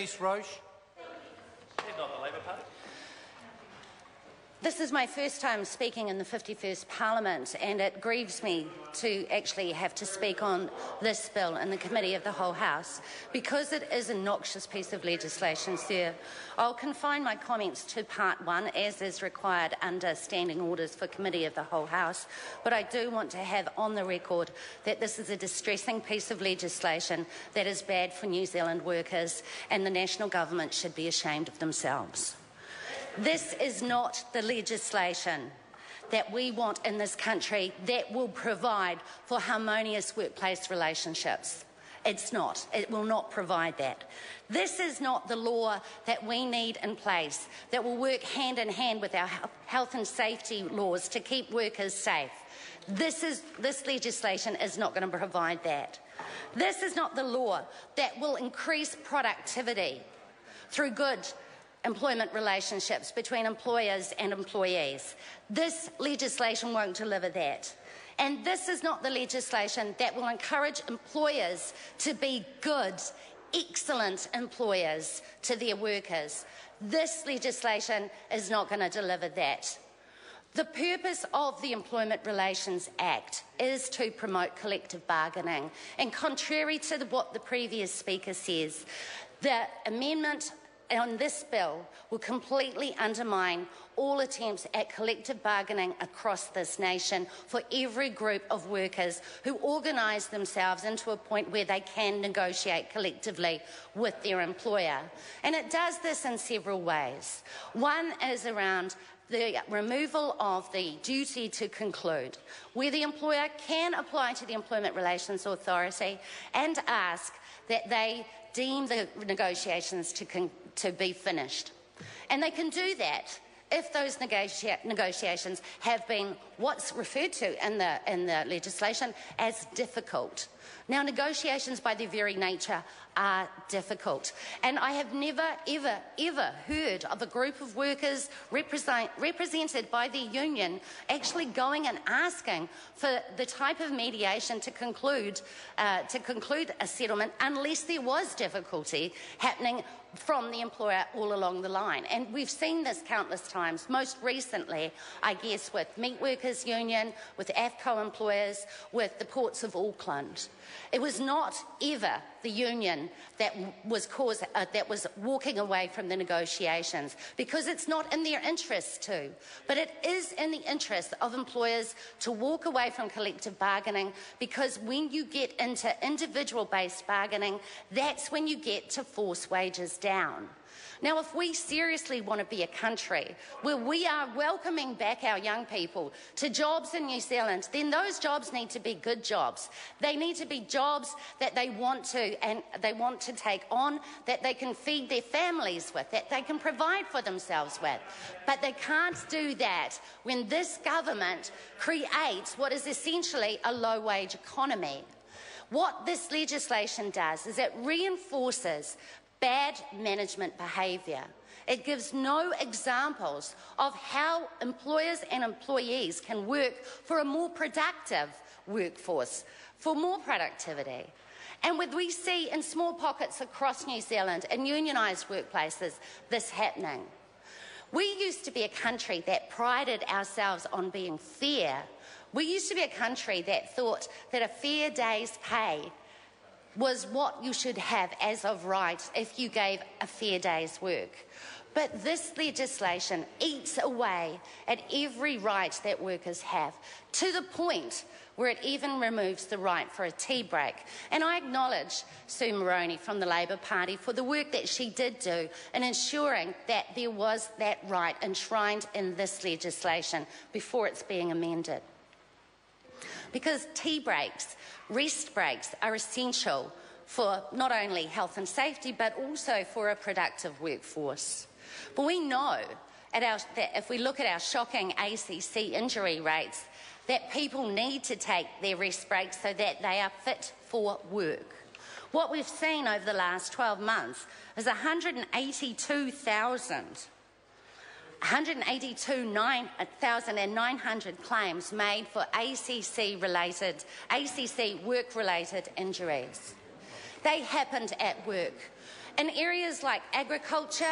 East Roche. Not the Labor Party. This is my first time speaking in the 51st Parliament, and it grieves me to actually have to speak on this bill in the Committee of the Whole House, because it is a noxious piece of legislation, sir. I'll confine my comments to part one, as is required under standing orders for Committee of the Whole House, but I do want to have on the record that this is a distressing piece of legislation that is bad for New Zealand workers, and the National Government should be ashamed of themselves. This is not the legislation that we want in this country that will provide for harmonious workplace relationships. It's not. It will not provide that. This is not the law that we need in place that will work hand in hand with our health and safety laws to keep workers safe. This legislation is not going to provide that. This is not the law that will increase productivity through good employment relationships between employers and employees. This legislation won't deliver that. And this is not the legislation that will encourage employers to be good, excellent employers to their workers. This legislation is not going to deliver that. The purpose of the Employment Relations Act is to promote collective bargaining. And contrary to what the previous speaker says, the amendment on this bill will completely undermine all attempts at collective bargaining across this nation for every group of workers who organise themselves into a point where they can negotiate collectively with their employer. And it does this in several ways. One is around the removal of the duty to conclude, where the employer can apply to the Employment Relations Authority and ask that they deem the negotiations to be finished. And they can do that if those negotiations have been what's referred to in the legislation as difficult. Now, negotiations by their very nature are difficult. And I have never, ever, ever heard of a group of workers represented by the union actually going and asking for the type of mediation to conclude a settlement unless there was difficulty happening from the employer all along the line. And we've seen this countless times, most recently, I guess, with Meat Workers Union, with AFCO employers, with the Ports of Auckland. It was not ever the union that was walking away from the negotiations, because it's not in their interest to. But it is in the interest of employers to walk away from collective bargaining, because when you get into individual-based bargaining, that's when you get to force wages down. Now, if we seriously want to be a country where we are welcoming back our young people to jobs in New Zealand, then those jobs need to be good jobs. They need to be jobs that they want to take on, that they can feed their families with, that they can provide for themselves with. But they can't do that when this government creates what is essentially a low-wage economy. What this legislation does is it reinforces bad management behaviour. It gives no examples of how employers and employees can work for a more productive workforce, for more productivity. And we see in small pockets across New Zealand, in unionised workplaces, this happening. We used to be a country that prided ourselves on being fair. We used to be a country that thought that a fair day's pay was what you should have as of right if you gave a fair day's work. But this legislation eats away at every right that workers have, to the point where it even removes the right for a tea break. And I acknowledge Sue Moroney from the Labor Party for the work that she did do in ensuring that there was that right enshrined in this legislation before it's being amended. Because tea breaks, rest breaks, are essential for not only health and safety but also for a productive workforce. But we know that if we look at our shocking ACC injury rates, that people need to take their rest breaks so that they are fit for work. What we've seen over the last 12 months is 182,900 claims made for ACC work-related injuries. They happened at work. In areas like agriculture,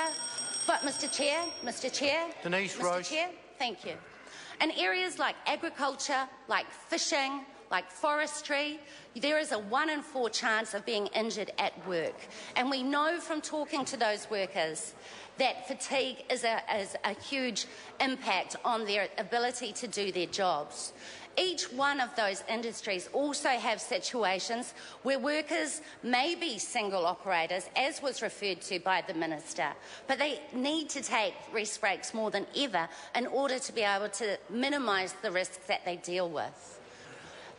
but Mr Chair, Denise Mr. Roche. Chair, thank you. In areas like agriculture, like fishing, like forestry, there is a 1 in 4 chance of being injured at work. And we know from talking to those workers that fatigue is a huge impact on their ability to do their jobs. Each one of those industries also have situations where workers may be single operators, as was referred to by the Minister, but they need to take rest breaks more than ever in order to be able to minimise the risks that they deal with.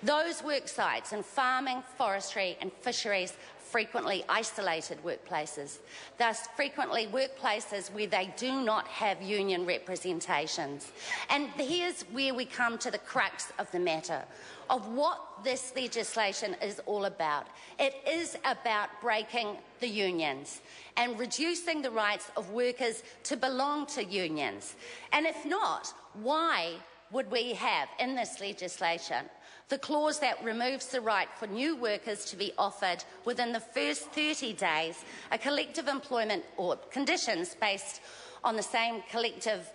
Those work sites in farming, forestry and fisheries frequently isolated workplaces. Thus, frequently workplaces where they do not have union representations. And here's where we come to the crux of the matter, of what this legislation is all about. It is about breaking the unions and reducing the rights of workers to belong to unions. And if not, why would we have in this legislation the clause that removes the right for new workers to be offered within the first 30 days a collective employment or conditions based on the same collective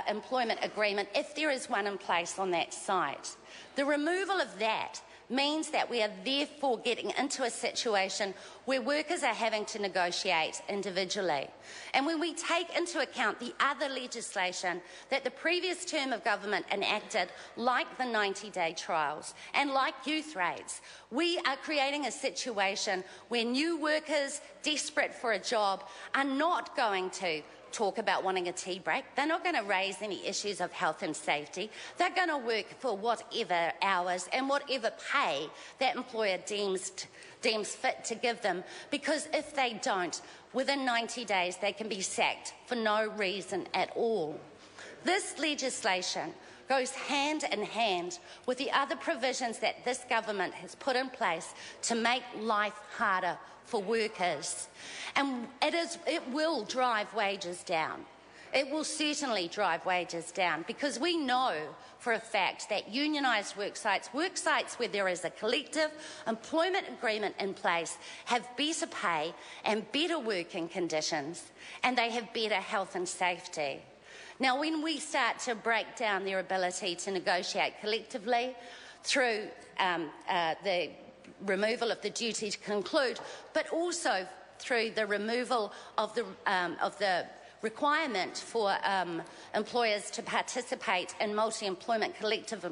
employment agreement if there is one in place on that site? The removal of that means that we are therefore getting into a situation where workers are having to negotiate individually. And when we take into account the other legislation that the previous term of government enacted, like the 90-day trials and like youth rates, we are creating a situation where new workers desperate for a job are not going to talk about wanting a tea break. They're not going to raise any issues of health and safety. They're going to work for whatever hours and whatever pay that employer deems fit to give them, because if they don't, within 90 days they can be sacked for no reason at all. This legislation goes hand in hand with the other provisions that this government has put in place to make life harder for workers. And it will drive wages down. It will certainly drive wages down, because we know for a fact that unionised worksites where there is a collective employment agreement in place, have better pay and better working conditions, and they have better health and safety. Now, when we start to break down their ability to negotiate collectively through the removal of the duty to conclude, but also through the removal of the requirement for employers to participate in multi-employment collective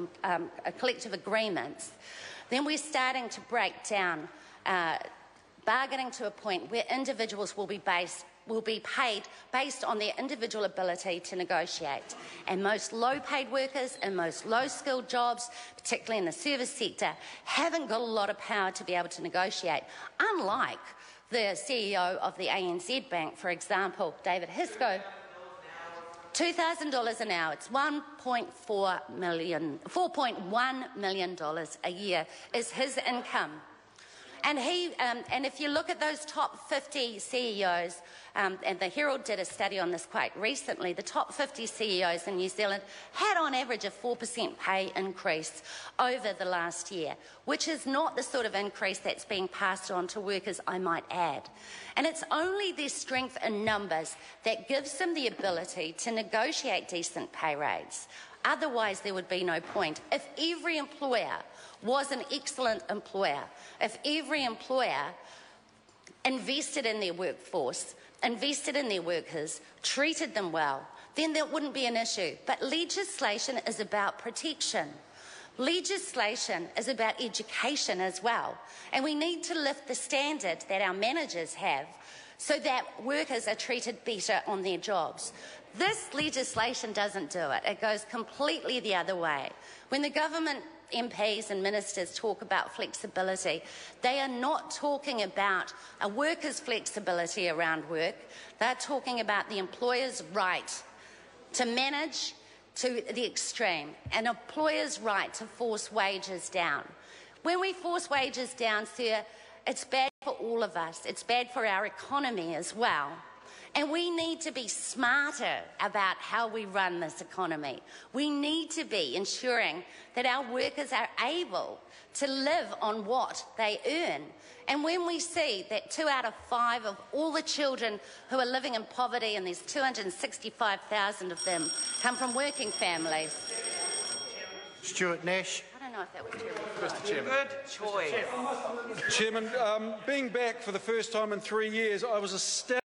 agreements, then we're starting to break down bargaining to a point where individuals will be paid based on their individual ability to negotiate. And most low-paid workers and most low-skilled jobs, particularly in the service sector, haven't got a lot of power to be able to negotiate, unlike the CEO of the ANZ Bank, for example, David Hisco. $2,000 an hour. It's $4.1 million a year is his income. And if you look at those top 50 CEOs, and the Herald did a study on this quite recently, the top 50 CEOs in New Zealand had on average a 4% pay increase over the last year, which is not the sort of increase that's being passed on to workers, I might add. And it's only their strength in numbers that gives them the ability to negotiate decent pay rates. Otherwise, there would be no point. If every employer was an excellent employer, if every employer invested in their workforce, invested in their workers, treated them well, then there wouldn't be an issue. But legislation is about protection. Legislation is about education as well. And we need to lift the standard that our managers have so that workers are treated better on their jobs. This legislation doesn't do it. It goes completely the other way. When the government MPs and ministers talk about flexibility, they are not talking about a worker's flexibility around work. They're talking about the employer's right to manage to the extreme, an employer's right to force wages down. When we force wages down, sir, it's bad for all of us. It's bad for our economy as well. And we need to be smarter about how we run this economy. We need to be ensuring that our workers are able to live on what they earn. And when we see that 2 out of 5 of all the children who are living in poverty, and there's 265,000 of them, come from working families. Stuart Nash. I don't know if that was true. Mr. Chairman. Good choice. Chairman, being back for the first time in 3 years, I was astounded